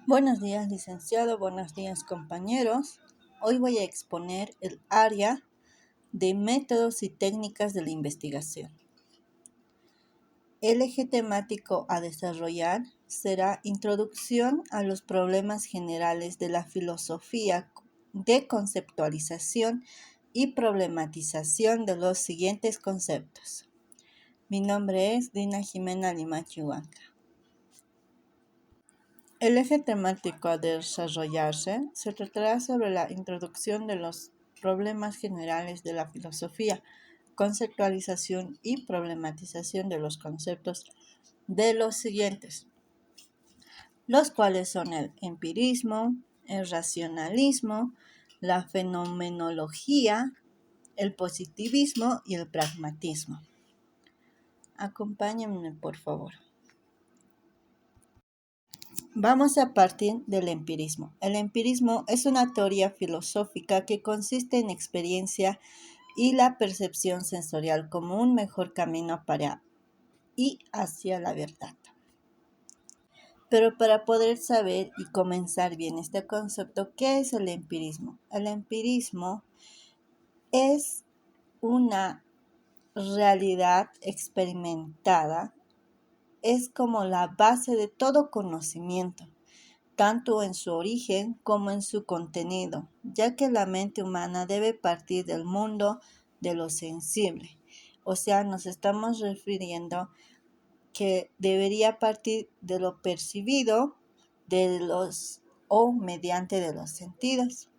Buenos días, licenciado. Buenos días, compañeros. Hoy voy a exponer el área de métodos y técnicas de la investigación. El eje temático a desarrollar será Introducción a los problemas generales de la filosofía de conceptualización y problematización de los siguientes conceptos. Mi nombre es Dina Jimena Limachi Huanca. El eje temático a desarrollarse se tratará sobre la introducción de los problemas generales de la filosofía, conceptualización y problematización de los conceptos de los siguientes, los cuales son el empirismo, el racionalismo, la fenomenología, el positivismo y el pragmatismo. Acompáñenme, por favor. Vamos a partir del empirismo. El empirismo es una teoría filosófica que consiste en experiencia y la percepción sensorial como un mejor camino para y hacia la verdad. Pero para poder saber y comenzar bien este concepto, ¿qué es el empirismo? El empirismo es una realidad experimentada, es como la base de todo conocimiento, tanto en su origen como en su contenido, ya que la mente humana debe partir del mundo de lo sensible. O sea, nos estamos refiriendo que debería partir de lo percibido, o mediante de los sentidos,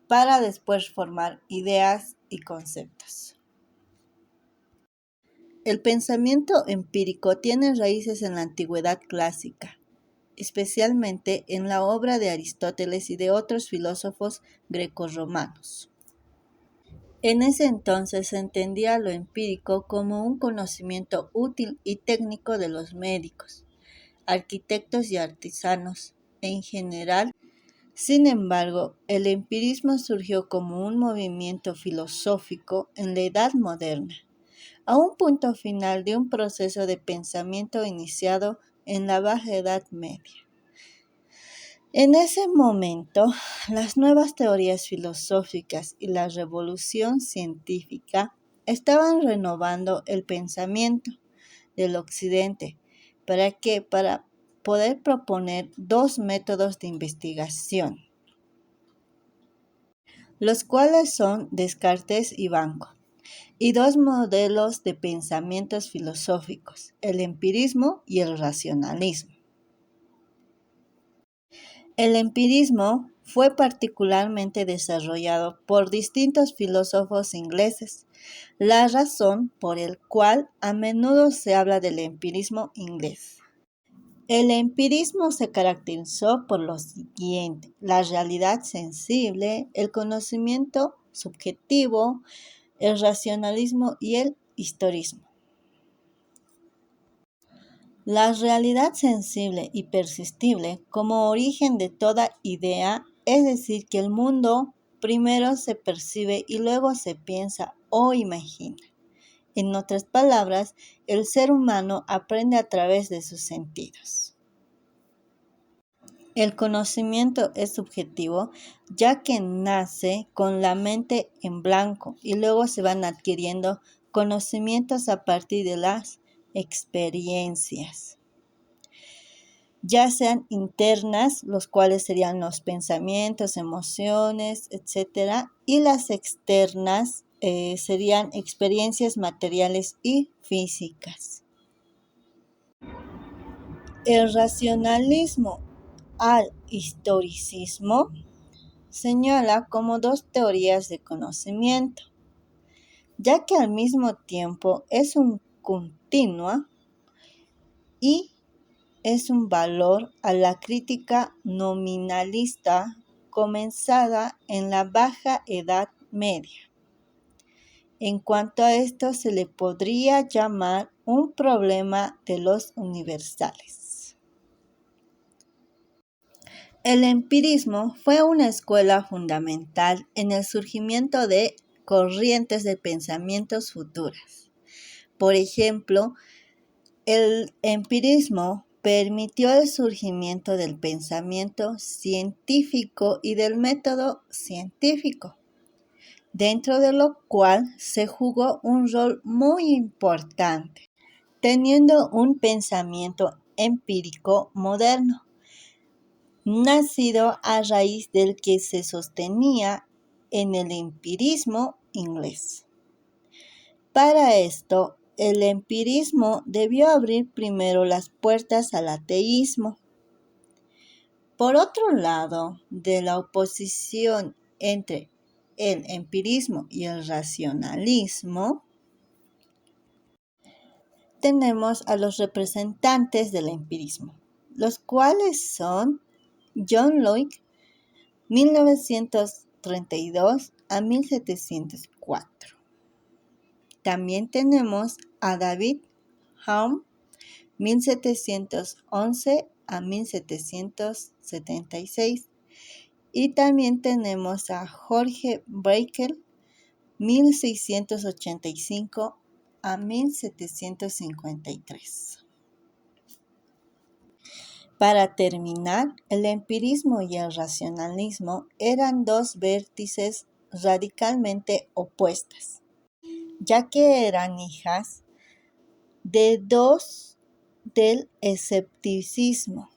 para después formar ideas y conceptos. El pensamiento empírico tiene raíces en la antigüedad clásica, especialmente en la obra de Aristóteles y de otros filósofos grecorromanos. En ese entonces se entendía lo empírico como un conocimiento útil y técnico de los médicos, arquitectos y artesanos en general. Sin embargo, el empirismo surgió como un movimiento filosófico en la Edad Moderna, a un punto final de un proceso de pensamiento iniciado en la Baja Edad Media. En ese momento, las nuevas teorías filosóficas y la revolución científica estaban renovando el pensamiento del Occidente. ¿Para qué? Para poder proponer dos métodos de investigación, los cuales son Descartes y Banco, y dos modelos de pensamientos filosóficos, el empirismo y el racionalismo. El empirismo fue particularmente desarrollado por distintos filósofos ingleses, la razón por la cual a menudo se habla del empirismo inglés. El empirismo se caracterizó por lo siguiente: la realidad sensible, el conocimiento subjetivo, el racionalismo y el historismo. La realidad sensible y perceptible como origen de toda idea, es decir, que el mundo primero se percibe y luego se piensa o imagina. En otras palabras, el ser humano aprende a través de sus sentidos. El conocimiento es subjetivo, ya que nace con la mente en blanco y luego se van adquiriendo conocimientos a partir de las experiencias, ya sean internas, los cuales serían los pensamientos, emociones, etcétera, y las externas serían experiencias materiales y físicas. El racionalismo al historicismo señala como dos teorías de conocimiento, ya que al mismo tiempo es un continua y es un valor a la crítica nominalista comenzada en la Baja Edad Media. En cuanto a esto, se le podría llamar un problema de los universales. El empirismo fue una escuela fundamental en el surgimiento de corrientes de pensamientos futuras. Por ejemplo, el empirismo permitió el surgimiento del pensamiento científico y del método científico, dentro de lo cual se jugó un rol muy importante, teniendo un pensamiento empírico moderno, nacido a raíz del que se sostenía en el empirismo inglés. Para esto, el empirismo debió abrir primero las puertas al ateísmo. Por otro lado, de la oposición entre el empirismo y el racionalismo, tenemos a los representantes del empirismo, los cuales son John Locke, 1932 a 1704. También tenemos a David Hume, 1711 a 1776. Y también tenemos a Jorge Breckel, 1685 a 1753. Para terminar, el empirismo y el racionalismo eran dos vértices radicalmente opuestas, ya que eran hijas de dos del escepticismo.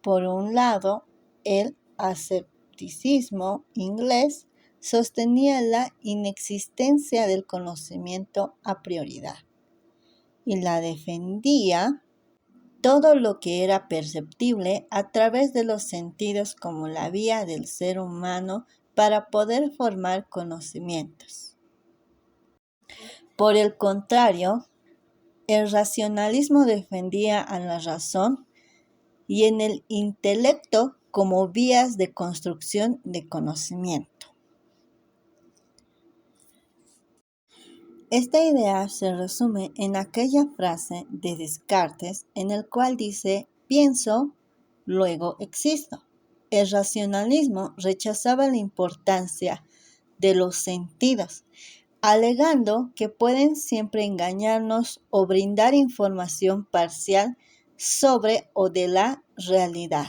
Por un lado, el ascepticismo inglés sostenía la inexistencia del conocimiento a prioridad y la defendía todo lo que era perceptible a través de los sentidos como la vía del ser humano para poder formar conocimientos. Por el contrario, el racionalismo defendía a la razón y en el intelecto como vías de construcción de conocimiento. Esta idea se resume en aquella frase de Descartes en el cual dice: pienso, luego existo. El racionalismo rechazaba la importancia de los sentidos, alegando que pueden siempre engañarnos o brindar información parcial sobre o de la realidad.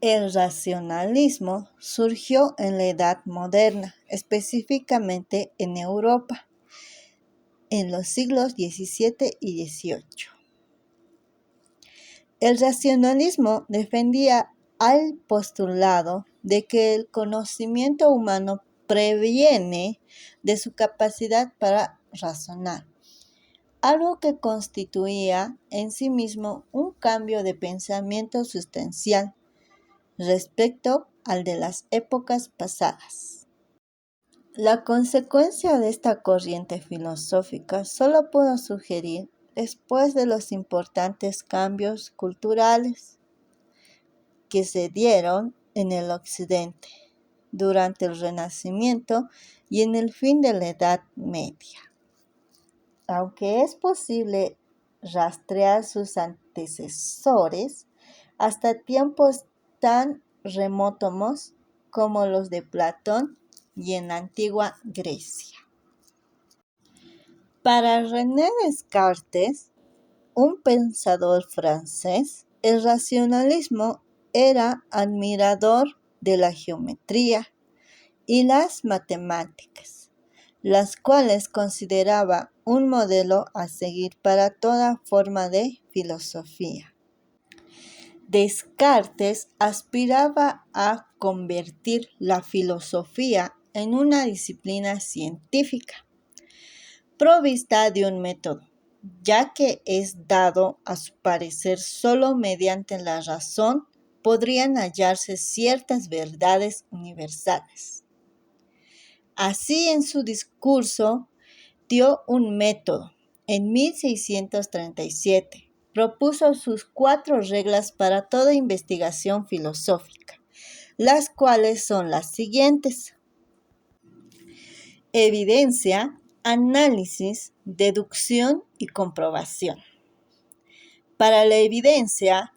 El racionalismo surgió en la Edad Moderna, específicamente en Europa, en los siglos XVII y XVIII. El racionalismo defendía al postulado de que el conocimiento humano previene de su capacidad para razonar, algo que constituía en sí mismo un cambio de pensamiento sustancial respecto al de las épocas pasadas. La consecuencia de esta corriente filosófica solo pudo surgir después de los importantes cambios culturales que se dieron en el Occidente durante el Renacimiento y en el fin de la Edad Media. Aunque es posible rastrear sus antecesores hasta tiempos tan remotos como los de Platón y en la antigua Grecia. Para René Descartes, un pensador francés, el racionalismo era admirador de la geometría y las matemáticas, las cuales consideraba un modelo a seguir para toda forma de filosofía. Descartes aspiraba a convertir la filosofía en una disciplina científica, provista de un método, ya que es dado a su parecer solo mediante la razón podrían hallarse ciertas verdades universales. Así, en su discurso dio un método. En 1637 propuso sus 4 reglas para toda investigación filosófica, las cuales son las siguientes: evidencia, análisis, deducción y comprobación. Para la evidencia,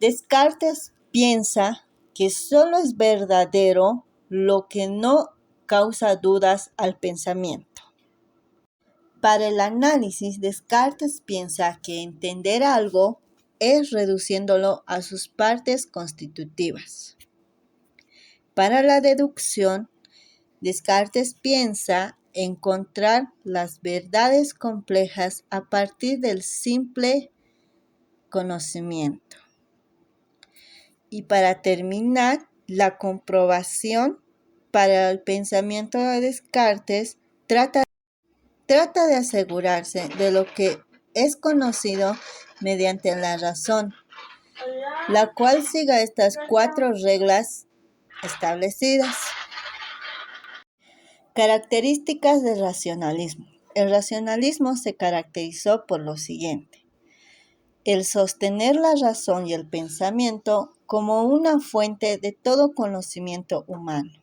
Descartes piensa que solo es verdadero lo que no causa dudas al pensamiento. Para el análisis, Descartes piensa que entender algo es reduciéndolo a sus partes constitutivas. Para la deducción, Descartes piensa encontrar las verdades complejas a partir del simple conocimiento. Y para terminar, la comprobación para el pensamiento de Descartes trata de asegurarse de lo que es conocido mediante la razón, la cual siga estas 4 reglas establecidas. Características del racionalismo. El racionalismo se caracterizó por lo siguiente: el sostener la razón y el pensamiento como una fuente de todo conocimiento humano.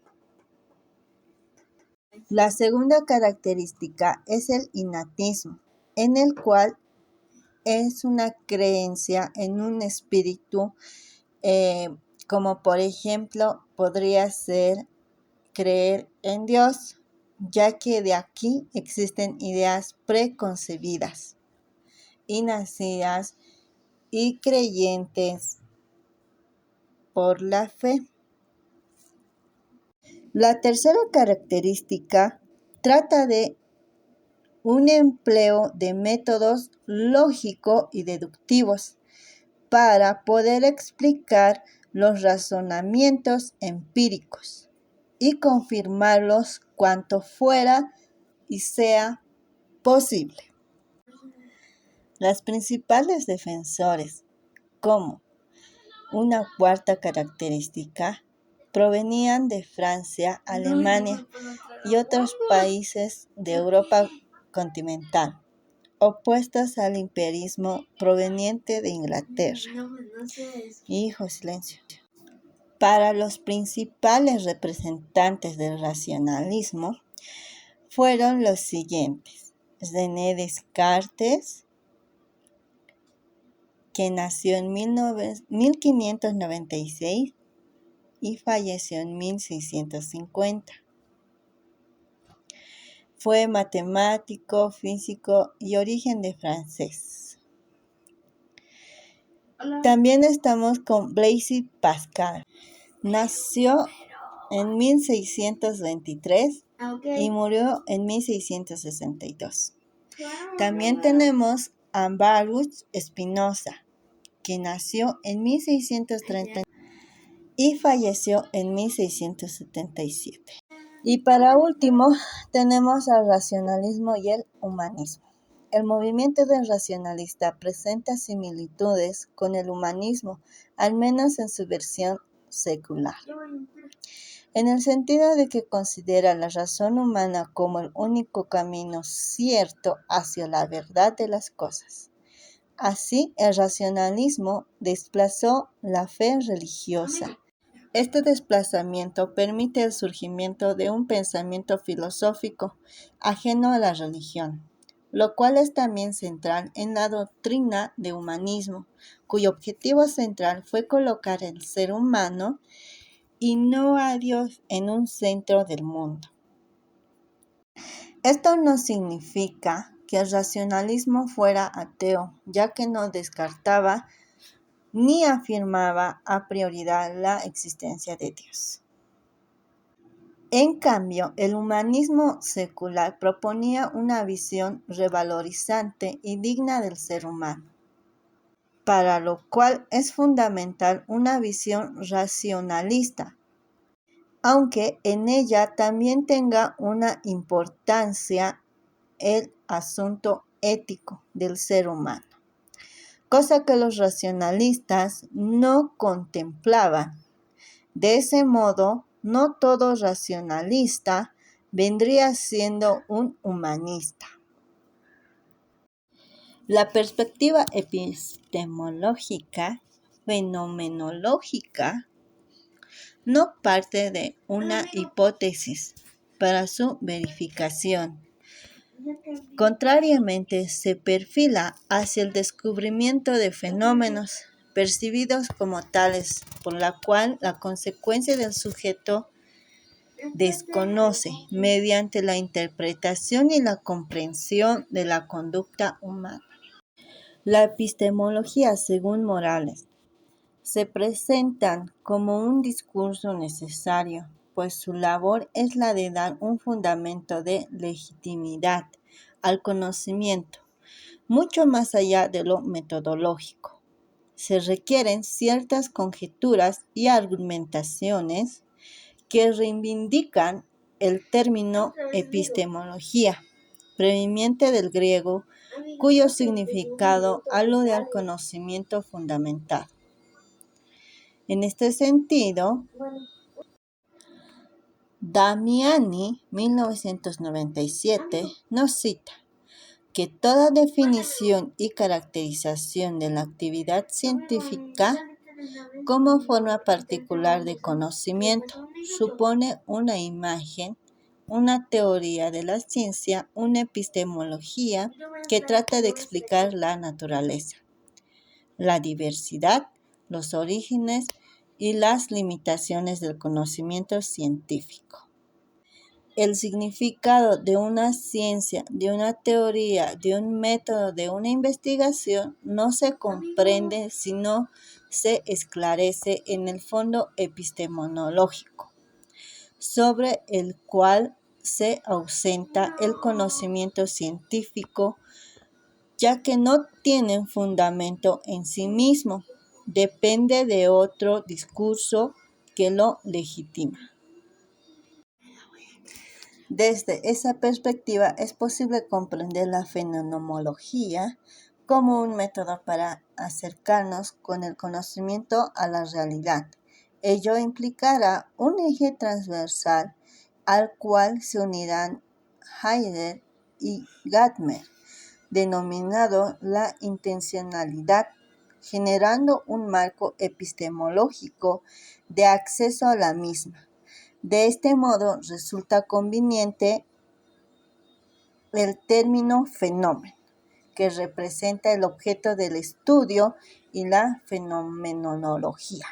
La segunda característica es el innatismo, en el cual es una creencia en un espíritu, como por ejemplo podría ser creer en Dios, ya que de aquí existen ideas preconcebidas y nacidas y creyentes por la fe. La tercera característica trata de un empleo de métodos lógicos y deductivos para poder explicar los razonamientos empíricos y confirmarlos cuanto fuera y sea posible. Las principales defensores, como una cuarta característica, provenían de Francia, Alemania y otros países de Europa continental, opuestas al imperismo proveniente de Inglaterra. Silencio. Para los principales representantes del racionalismo fueron los siguientes: René Descartes, que nació en 1596 y falleció en 1650. Fue matemático, físico y origen de francés. También estamos con Blaise Pascal. Nació en 1623 y murió en 1662. También tenemos a Baruch Spinoza, que nació en 1630 y falleció en 1677. Y para último, tenemos al racionalismo y el humanismo. El movimiento del racionalista presenta similitudes con el humanismo, al menos en su versión secular, en el sentido de que considera la razón humana como el único camino cierto hacia la verdad de las cosas. Así, el racionalismo desplazó la fe religiosa. Este desplazamiento permite el surgimiento de un pensamiento filosófico ajeno a la religión, lo cual es también central en la doctrina de humanismo, cuyo objetivo central fue colocar el ser humano y no a Dios en un centro del mundo. Esto no significa que el racionalismo fuera ateo, ya que no descartaba ni afirmaba a prioridad la existencia de Dios. En cambio, el humanismo secular proponía una visión revalorizante y digna del ser humano, para lo cual es fundamental una visión racionalista, aunque en ella también tenga una importancia el asunto ético del ser humano, cosa que los racionalistas no contemplaban. De ese modo, no todo racionalista vendría siendo un humanista. La perspectiva epistemológica fenomenológica no parte de una hipótesis para su verificación. Contrariamente, se perfila hacia el descubrimiento de fenómenos percibidos como tales, por la cual la consecuencia del sujeto desconoce mediante la interpretación y la comprensión de la conducta humana. La epistemología, según Morales, se presentan como un discurso necesario, pues su labor es la de dar un fundamento de legitimidad al conocimiento, mucho más allá de lo metodológico. Se requieren ciertas conjeturas y argumentaciones que reivindican el término epistemología, proveniente del griego, cuyo significado alude al conocimiento fundamental. En este sentido, Damiani, 1997, nos cita que toda definición y caracterización de la actividad científica como forma particular de conocimiento supone una imagen, una teoría de la ciencia, una epistemología que trata de explicar la naturaleza, la diversidad, los orígenes y las limitaciones del conocimiento científico. El significado de una ciencia, de una teoría, de un método, de una investigación no se comprende si no se esclarece en el fondo epistemológico, sobre el cual se ausenta el conocimiento científico, ya que no tienen fundamento en sí mismo, depende de otro discurso que lo legitima. Desde esa perspectiva es posible comprender la fenomenología como un método para acercarnos con el conocimiento a la realidad. Ello implicará un eje transversal al cual se unirán Heidegger y Gadamer, denominado la intencionalidad, generando un marco epistemológico de acceso a la misma. De este modo, resulta conveniente el término fenómeno, que representa el objeto del estudio y la fenomenología.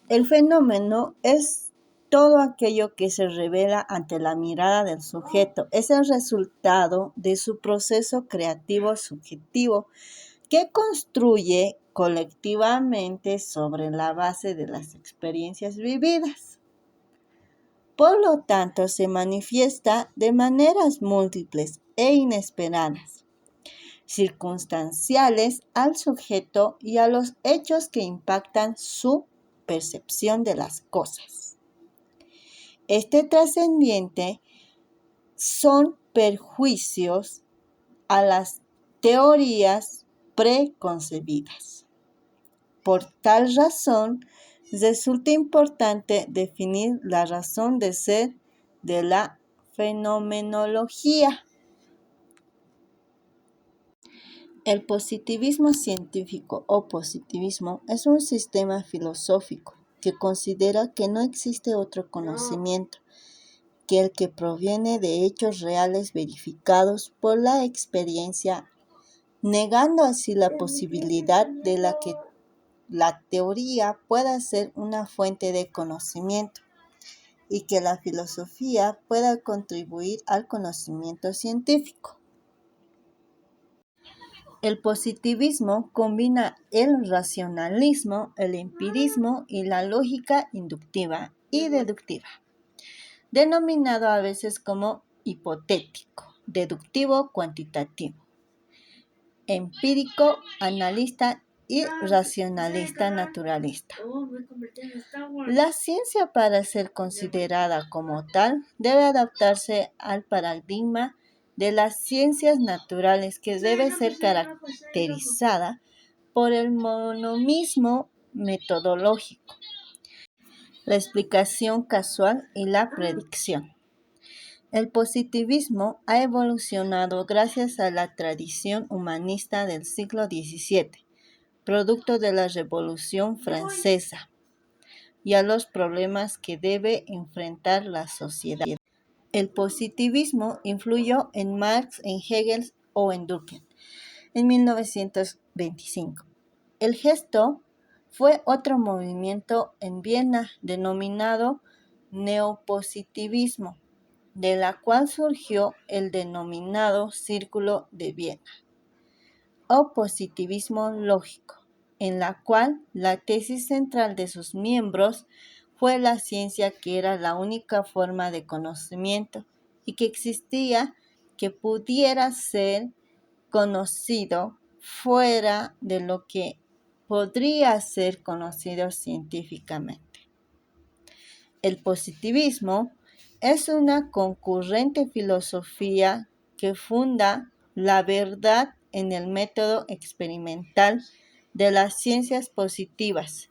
El fenómeno es todo aquello que se revela ante la mirada del sujeto. Es el resultado de su proceso creativo subjetivo que construye colectivamente sobre la base de las experiencias vividas. Por lo tanto, se manifiesta de maneras múltiples e inesperadas, circunstanciales al sujeto y a los hechos que impactan su percepción de las cosas. Este trascendiente son perjuicios a las teorías preconcebidas. Por tal razón, resulta importante definir la razón de ser de la fenomenología. El positivismo científico o positivismo es un sistema filosófico que considera que no existe otro conocimiento que el que proviene de hechos reales verificados por la experiencia, negando así la posibilidad de que la teoría pueda ser una fuente de conocimiento y que la filosofía pueda contribuir al conocimiento científico. El positivismo combina el racionalismo, el empirismo y la lógica inductiva y deductiva, denominado a veces como hipotético, deductivo cuantitativo, empírico analista y racionalista naturalista. La ciencia, para ser considerada como tal, debe adaptarse al paradigma de las ciencias naturales, que debe ser caracterizada por el monomismo metodológico, la explicación casual y la predicción. El positivismo ha evolucionado gracias a la tradición humanista del siglo XVII, producto de la Revolución Francesa, y a los problemas que debe enfrentar la sociedad. El positivismo influyó en Marx, en Hegel o en Durkheim en 1925. El gesto fue otro movimiento en Viena denominado neopositivismo, de la cual surgió el denominado Círculo de Viena, o positivismo lógico, en la cual la tesis central de sus miembros fue la ciencia que era la única forma de conocimiento y que existía que pudiera ser conocido fuera de lo que podría ser conocido científicamente. El positivismo es una concurrente filosofía que funda la verdad en el método experimental de las ciencias positivas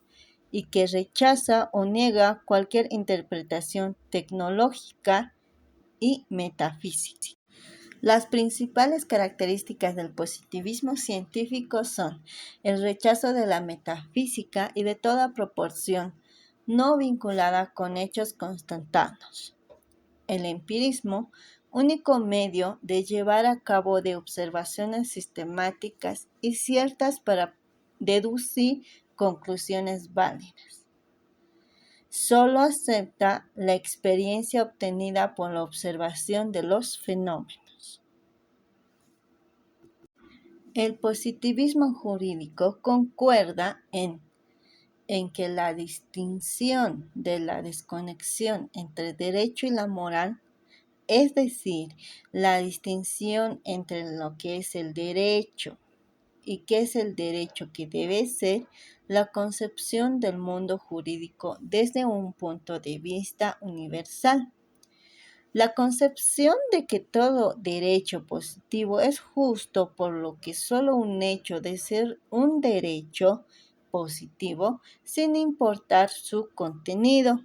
y que rechaza o niega cualquier interpretación tecnológica y metafísica. Las principales características del positivismo científico son el rechazo de la metafísica y de toda proporción no vinculada con hechos constatados. El empirismo, único medio de llevar a cabo de observaciones sistemáticas y ciertas para deducir conclusiones válidas. Solo acepta la experiencia obtenida por la observación de los fenómenos. El positivismo jurídico concuerda en que la distinción de la desconexión entre el derecho y la moral, es decir, la distinción entre lo que es el derecho y qué es el derecho que debe ser la concepción del mundo jurídico desde un punto de vista universal. La concepción de que todo derecho positivo es justo, por lo que solo un hecho de ser un derecho positivo, sin importar su contenido.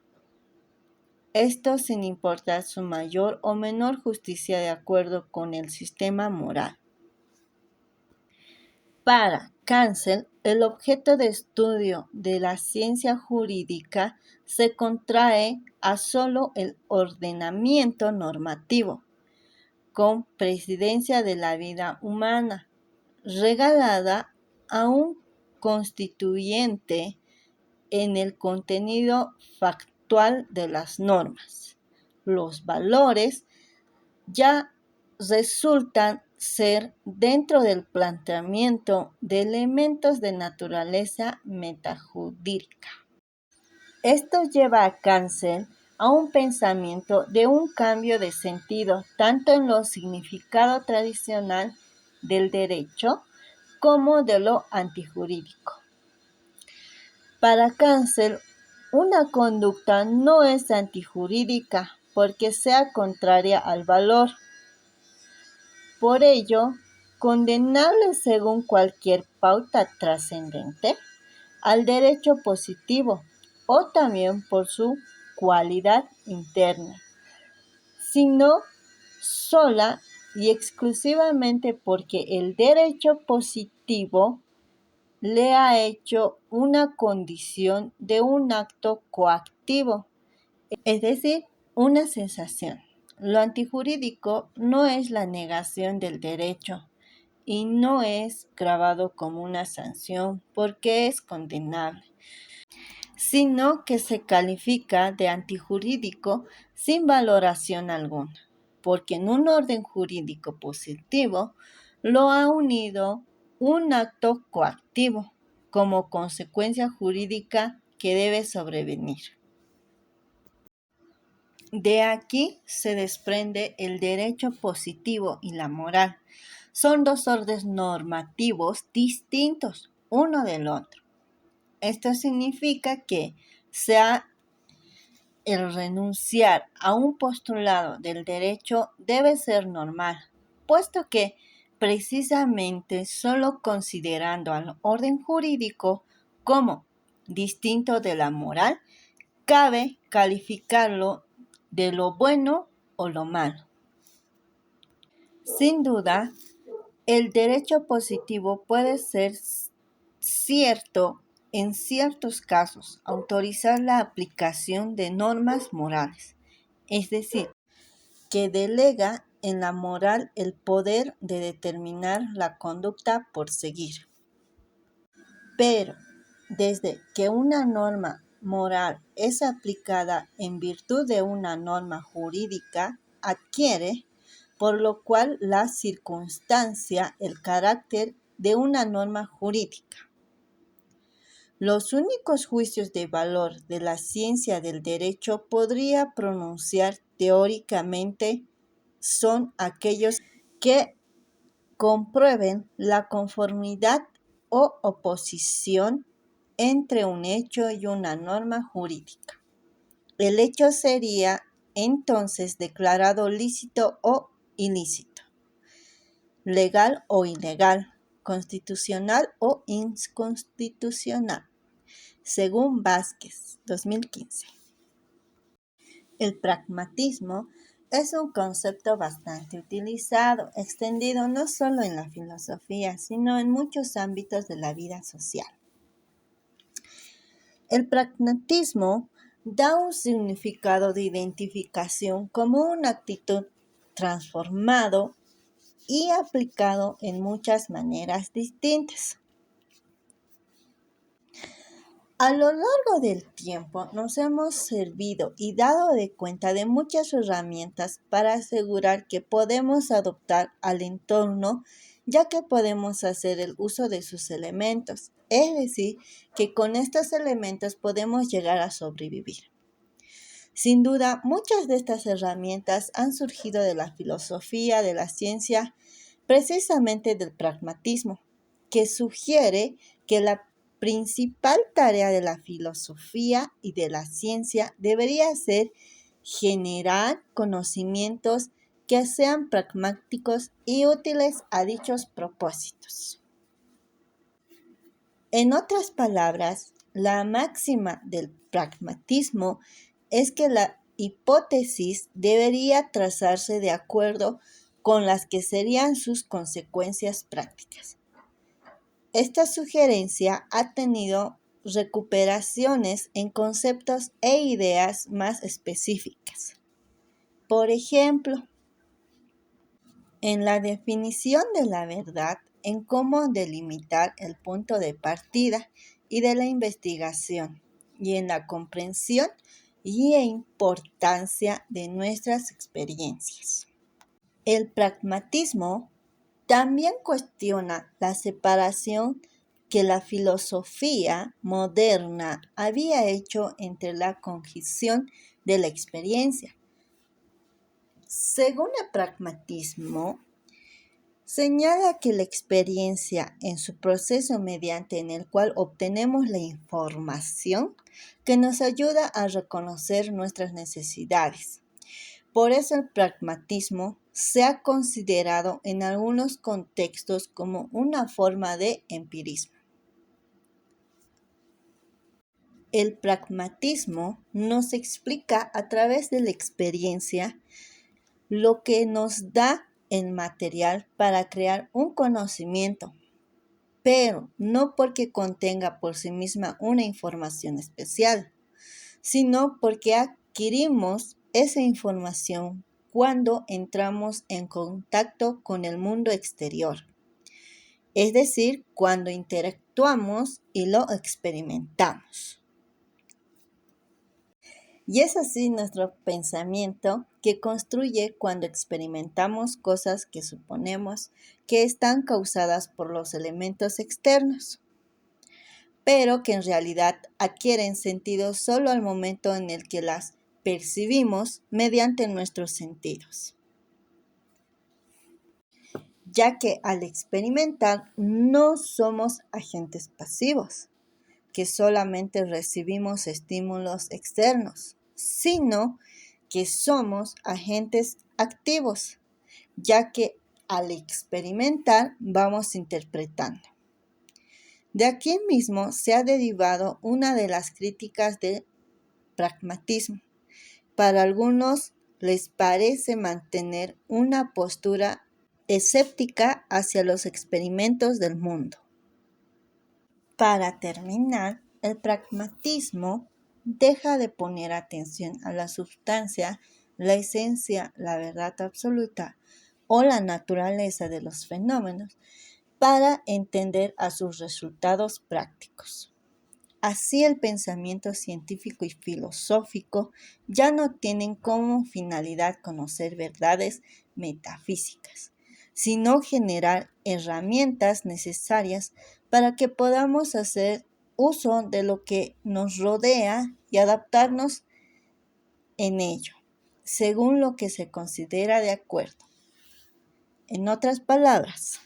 Esto sin importar su mayor o menor justicia de acuerdo con el sistema moral. Para Cancel, el objeto de estudio de la ciencia jurídica se contrae a solo el ordenamiento normativo, con presidencia de la vida humana, regalada a un constituyente en el contenido factual de las normas. Los valores ya resultan ser dentro del planteamiento de elementos de naturaleza metajurídica. Esto lleva a Cancel a un pensamiento de un cambio de sentido tanto en lo significado tradicional del derecho como de lo antijurídico. Para Cancel, una conducta no es antijurídica porque sea contraria al valor. Por ello, condenable según cualquier pauta trascendente al derecho positivo o también por su cualidad interna, sino sola y exclusivamente porque el derecho positivo le ha hecho una condición de un acto coactivo, es decir, una sensación. Lo antijurídico no es la negación del derecho y no es grabado como una sanción porque es condenable, sino que se califica de antijurídico sin valoración alguna, porque en un orden jurídico positivo lo ha unido un acto coactivo como consecuencia jurídica que debe sobrevenir. De aquí se desprende el derecho positivo y la moral. Son dos órdenes normativos distintos uno del otro. Esto significa que sea el renunciar a un postulado del derecho debe ser normal, puesto que precisamente solo considerando al orden jurídico como distinto de la moral, cabe calificarlo de lo bueno o lo malo. Sin duda, el derecho positivo puede ser cierto en ciertos casos, autorizar la aplicación de normas morales, es decir, que delega en la moral el poder de determinar la conducta por seguir. Pero desde que una norma moral es aplicada en virtud de una norma jurídica, adquiere, por lo cual la circunstancia, el carácter de una norma jurídica. Los únicos juicios de valor de la ciencia del derecho podría pronunciar teóricamente son aquellos que comprueben la conformidad o oposición entre un hecho y una norma jurídica. El hecho sería entonces declarado lícito o ilícito, legal o ilegal, constitucional o inconstitucional, según Vázquez, 2015. El pragmatismo es un concepto bastante utilizado, extendido no solo en la filosofía, sino en muchos ámbitos de la vida social. El pragmatismo da un significado de identificación como una actitud transformado y aplicado en muchas maneras distintas. A lo largo del tiempo nos hemos servido y dado de cuenta de muchas herramientas para asegurar que podemos adoptar al entorno, ya que podemos hacer el uso de sus elementos, es decir, que con estos elementos podemos llegar a sobrevivir. Sin duda, muchas de estas herramientas han surgido de la filosofía, de la ciencia, precisamente del pragmatismo, que sugiere que la principal tarea de la filosofía y de la ciencia debería ser generar conocimientos que sean pragmáticos y útiles a dichos propósitos. En otras palabras, la máxima del pragmatismo es que la hipótesis debería trazarse de acuerdo con las que serían sus consecuencias prácticas. Esta sugerencia ha tenido recuperaciones en conceptos e ideas más específicas. Por ejemplo, en la definición de la verdad, en cómo delimitar el punto de partida y de la investigación, y en la comprensión y importancia de nuestras experiencias. El pragmatismo también cuestiona la separación que la filosofía moderna había hecho entre la cognición de la experiencia. Según el pragmatismo, señala que la experiencia en su proceso mediante en el cual obtenemos la información que nos ayuda a reconocer nuestras necesidades. Por eso el pragmatismo se ha considerado en algunos contextos como una forma de empirismo. El pragmatismo nos explica a través de la experiencia lo que nos da el material para crear un conocimiento, pero no porque contenga por sí misma una información especial, sino porque adquirimos esa información cuando entramos en contacto con el mundo exterior, es decir, cuando interactuamos y lo experimentamos. Y es así nuestro pensamiento que construye cuando experimentamos cosas que suponemos que están causadas por los elementos externos, pero que en realidad adquieren sentido solo al momento en el que las percibimos mediante nuestros sentidos. Ya que al experimentar no somos agentes pasivos, que solamente recibimos estímulos externos, sino que somos agentes activos, ya que al experimentar vamos interpretando. De aquí mismo se ha derivado una de las críticas del pragmatismo. Para algunos les parece mantener una postura escéptica hacia los experimentos del mundo. Para terminar, el pragmatismo deja de poner atención a la sustancia, la esencia, la verdad absoluta o la naturaleza de los fenómenos para entender a sus resultados prácticos. Así el pensamiento científico y filosófico ya no tienen como finalidad conocer verdades metafísicas, sino generar herramientas necesarias para que podamos hacer uso de lo que nos rodea y adaptarnos en ello, según lo que se considera de acuerdo. En otras palabras,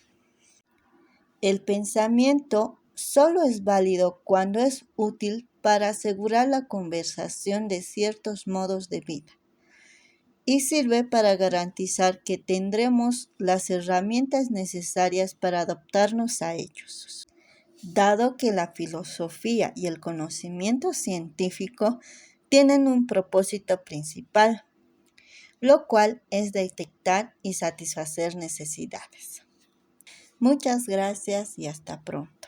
el pensamiento solo es válido cuando es útil para asegurar la conservación de ciertos modos de vida y sirve para garantizar que tendremos las herramientas necesarias para adaptarnos a ellos. Dado que la filosofía y el conocimiento científico tienen un propósito principal, lo cual es detectar y satisfacer necesidades. Muchas gracias y hasta pronto.